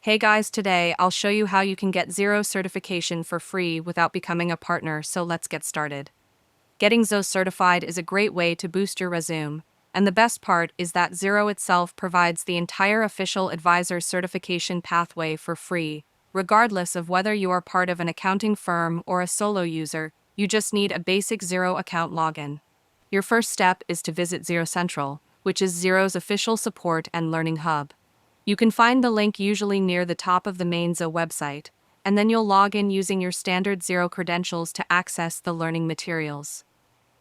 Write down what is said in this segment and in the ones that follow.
Hey guys, today I'll show you how you can get Xero certification for free without becoming a partner, so let's get started. Getting Xero certified is a great way to boost your resume, and the best part is that Xero itself provides the entire official advisor certification pathway for free, regardless of whether you are part of an accounting firm or a solo user. You just need a basic Xero account login. Your first step is to visit Xero Central, which is Xero's official support and learning hub. You can find the link usually near the top of the main Xero website, and then you'll log in using your standard Xero credentials to access the learning materials.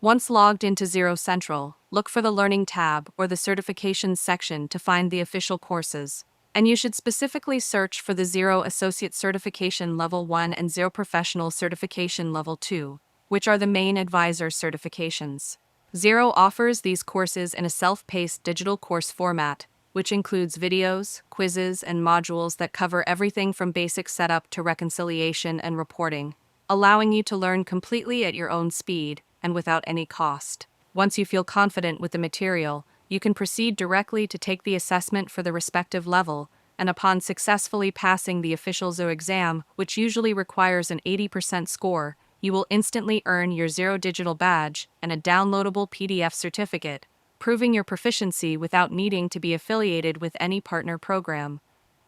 Once logged into Xero Central, look for the Learning tab or the Certifications section to find the official courses, and you should specifically search for the Xero Associate Certification Level 1 and Xero Professional Certification Level 2, which are the main advisor certifications. Xero offers these courses in a self-paced digital course format, which includes videos, quizzes, and modules that cover everything from basic setup to reconciliation and reporting, allowing you to learn completely at your own speed and without any cost. Once you feel confident with the material, you can proceed directly to take the assessment for the respective level, and upon successfully passing the official Xero exam, which usually requires an 80% score, you will instantly earn your Xero digital badge and a downloadable PDF certificate, proving your proficiency without needing to be affiliated with any partner program.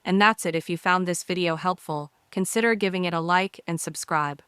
And that's it. If you found this video helpful, consider giving it a like and subscribe.